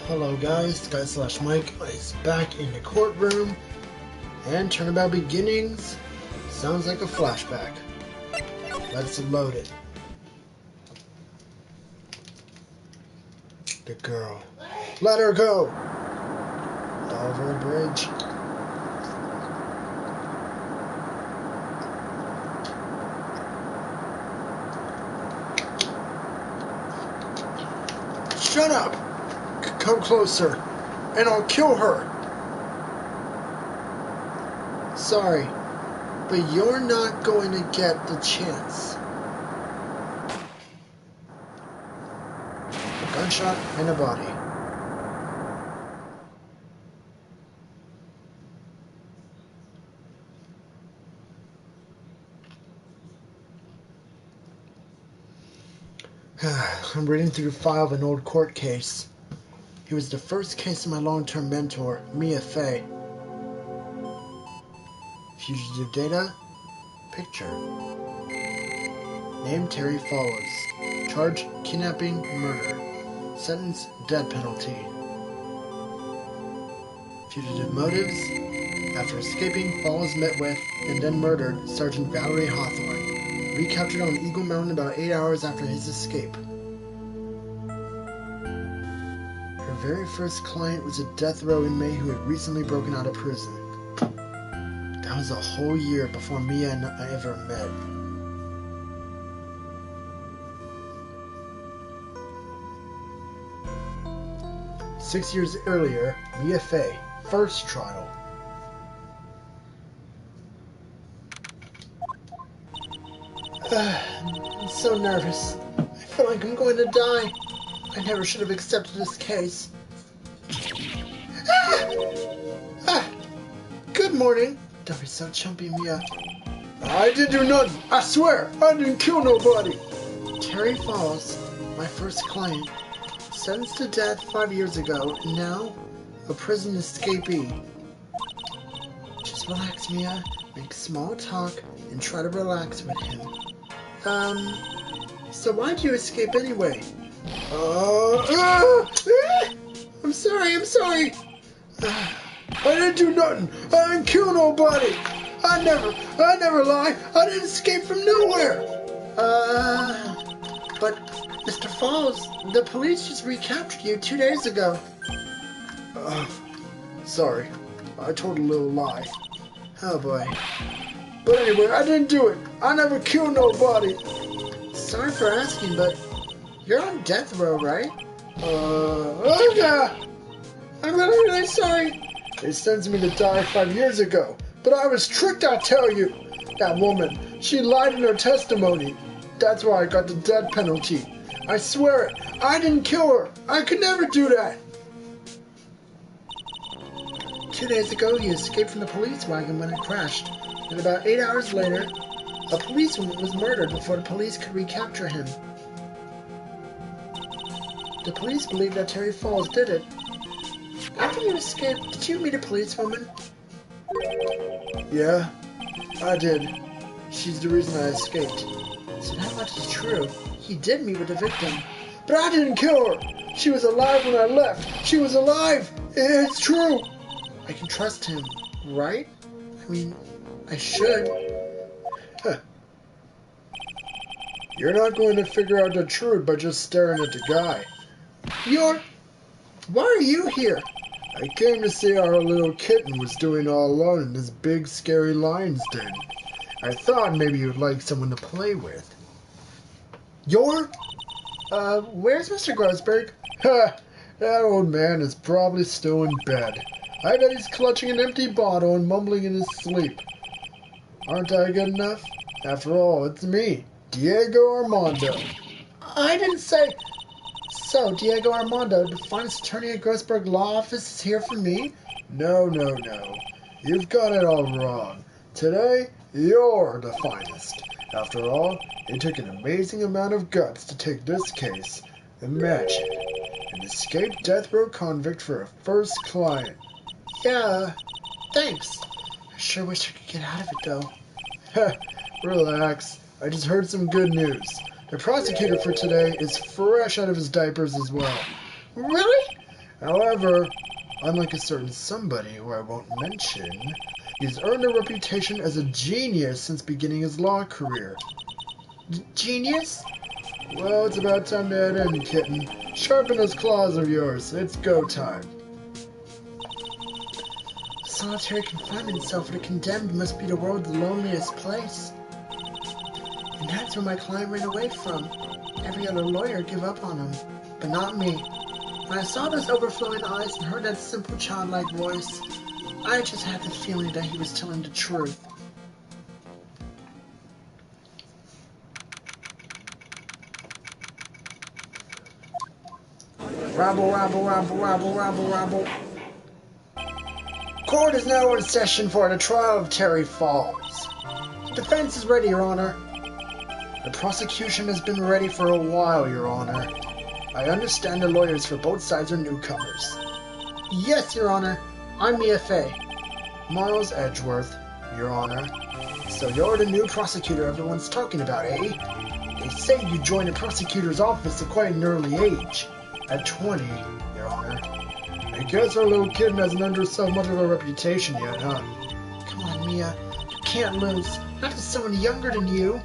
Hello guys, Guy/Mike is back in the courtroom, and Turnabout Beginnings sounds like a flashback. Let's load it. The girl. Let her go! Over the bridge. Shut up! Come closer, and I'll kill her. Sorry, but you're not going to get the chance. A gunshot and a body. I'm reading through the file of an old court case. It was the first case of my long-term mentor, Mia Fey. Fugitive data. Picture. Name Terry Follows. Charge kidnapping, murder. Sentence death penalty. Fugitive motives. After escaping, Follows met with and then murdered Sergeant Valerie Hawthorne. Recaptured on Eagle Mountain about 8 hours after his escape. Her very first client was a death row inmate who had recently broken out of prison. That was a whole year before Mia and I ever met. Six years earlier, Mia Fey, first trial. I'm so nervous. I feel like I'm going to die. I never should have accepted this case. Good morning. Don't be so chumpy, Mia. I didn't do nothing. I swear, I didn't kill nobody. Terry Falls, my first client, sentenced to death 5 years ago, and now a prison escapee. Just relax, Mia. Make small talk and try to relax with him. So why'd you escape anyway? I'm sorry. I didn't do nothing. I didn't kill nobody. I never lie. I didn't escape from nowhere. But Mr. Falls, the police just recaptured you 2 days ago. Sorry. I told a little lie. Oh boy. But anyway, I didn't do it. I never killed nobody. Sorry for asking, but you're on death row, right? Yeah. I'm really sorry. They sentenced me to die 5 years ago, but I was tricked, I tell you. That woman, she lied in her testimony. That's why I got the death penalty. I swear it. I didn't kill her. I could never do that. 2 days ago, he escaped from the police wagon when it crashed. And about 8 hours later, a policewoman was murdered before the police could recapture him. The police believe that Terry Falls did it. After you escaped, did you meet a policewoman? Yeah, I did. She's the reason I escaped. So that much is true. He did meet with the victim. But I didn't kill her! She was alive when I left! She was alive! It's true! I can trust him, right? I mean, I should. Huh. You're not going to figure out the truth by just staring at the guy. Why are you here? I came to see how our little kitten was doing all alone in this big, scary lion's den. I thought maybe you'd like someone to play with. Where's Mr. Grossberg? Ha! That old man is probably still in bed. I bet he's clutching an empty bottle and mumbling in his sleep. Aren't I good enough? After all, it's me, Diego Armando. I didn't say... So, Diego Armando, the finest attorney at Grossberg Law Office, is here for me? No. You've got it all wrong. Today, you're the finest. After all, it took an amazing amount of guts to take this case. Imagine, an escaped death row convict for a first client. Yeah, thanks. I sure wish I could get out of it, though. Relax. I just heard some good news. The prosecutor for today is fresh out of his diapers as well. Really? However, unlike a certain somebody who I won't mention, he's earned a reputation as a genius since beginning his law career. Genius? Well, it's about time to head in, kitten. Sharpen those claws of yours. It's go time. Solitary confinement cell for the condemned must be the world's loneliest place. And that's where my client ran away from. Every other lawyer gave up on him, but not me. When I saw those overflowing eyes and heard that simple childlike voice, I just had the feeling that he was telling the truth. Rabble, rabble, rabble, rabble, rabble, rabble. Court is now in session for the trial of Terry Falls. Defense is ready, Your Honor. The prosecution has been ready for a while, Your Honor. I understand the lawyers for both sides are newcomers. Yes, Your Honor. I'm Mia Fey. Miles Edgeworth, Your Honor. So you're the new prosecutor everyone's talking about, eh? They say you joined the prosecutor's office at quite an early age. At 20, Your Honor. I guess our little kitten hasn't earned herself much of a reputation yet, huh? Come on, Mia. You can't lose. Not to someone younger than you.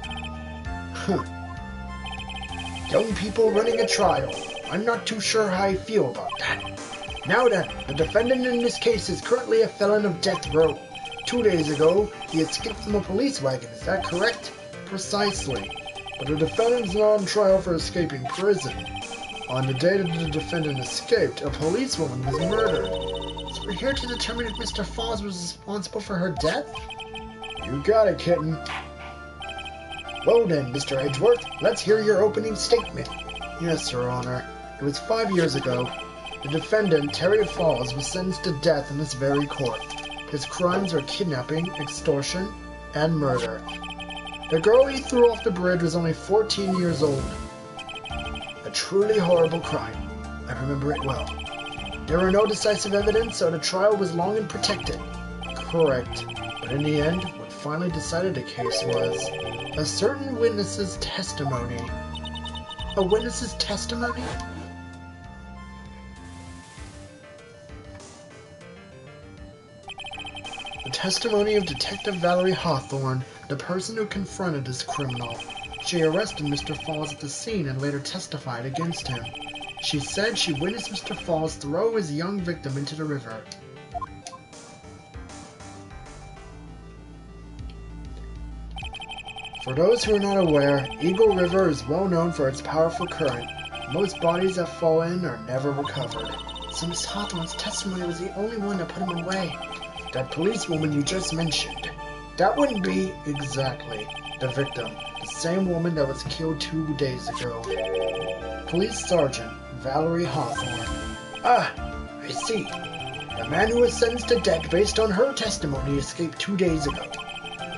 Young people running a trial. I'm not too sure how I feel about that. Now then, the defendant in this case is currently a felon of death row. 2 days ago, he escaped from a police wagon, is that correct? Precisely. But the defendant is not on trial for escaping prison. On the day that the defendant escaped, a policewoman was murdered. So we're here to determine if Mr. Falls was responsible for her death? You got it, kitten. Well then, Mr. Edgeworth, let's hear your opening statement. Yes, Your Honor. It was 5 years ago. The defendant, Terry Falls, was sentenced to death in this very court. His crimes are kidnapping, extortion, and murder. The girl he threw off the bridge was only 14 years old. A truly horrible crime. I remember it well. There were no decisive evidence, so the trial was long and protected. Correct. But in the end, what finally decided the case was a certain witness's testimony. A witness's testimony? The testimony of Detective Valerie Hawthorne, the person who confronted this criminal. She arrested Mr. Falls at the scene and later testified against him. She said she witnessed Mr. Falls throw his young victim into the river. For those who are not aware, Eagle River is well known for its powerful current. Most bodies that fall in are never recovered. So Miss Hawthorne's testimony was the only one that put him away. That policewoman you just mentioned. That wouldn't be exactly the victim. The same woman that was killed 2 days ago. Police Sergeant Valerie Hawthorne. Ah, I see. The man who was sentenced to death based on her testimony escaped 2 days ago.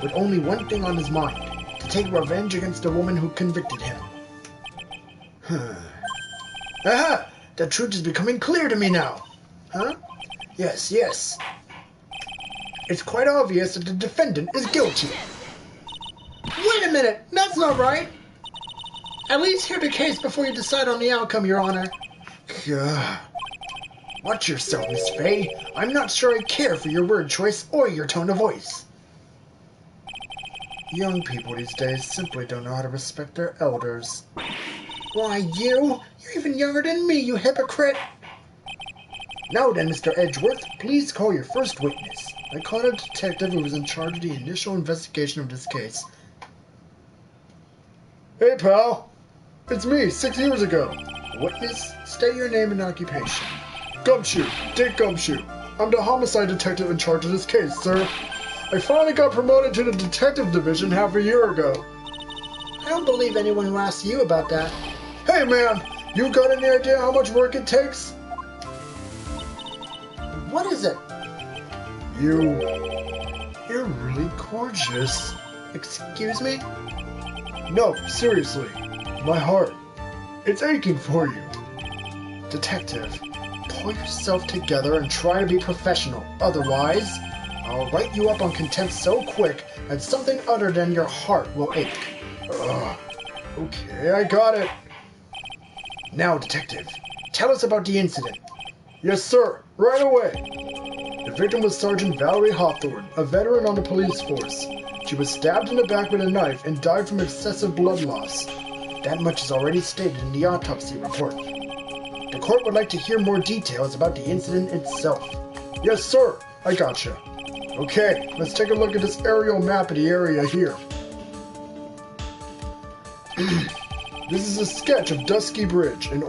With only one thing on his mind. To take revenge against the woman who convicted him. Aha! The truth is becoming clear to me now. Huh? Yes, yes. It's quite obvious that the defendant is guilty. Wait a minute! That's not right! At least hear the case before you decide on the outcome, Your Honor. Gah. Watch yourself, Miss Fey. I'm not sure I care for your word choice or your tone of voice. Young people these days simply don't know how to respect their elders. Why, you're even younger than me, you hypocrite! Now then, Mr. Edgeworth, please call your first witness. I called a detective who was in charge of the initial investigation of this case. Hey, pal. It's me, 6 years ago. Witness, state your name and occupation. Gumshoe, Dick Gumshoe. I'm the homicide detective in charge of this case, sir. I finally got promoted to the detective division half a year ago. I don't believe anyone who asked you about that. Hey, man, you got any idea how much work it takes? What is it? You're really gorgeous. Excuse me? No, seriously. My heart. It's aching for you. Detective, pull yourself together and try to be professional. Otherwise, I'll write you up on contempt so quick that something other than your heart will ache. Ugh. Okay, I got it. Now, Detective, tell us about the incident. Yes, sir. Right away. The victim was Sergeant Valerie Hawthorne, a veteran on the police force. She was stabbed in the back with a knife and died from excessive blood loss. That much is already stated in the autopsy report. The court would like to hear more details about the incident itself. Yes, sir. I gotcha. Okay, let's take a look at this aerial map of the area here. This is a sketch of Dusky Bridge, an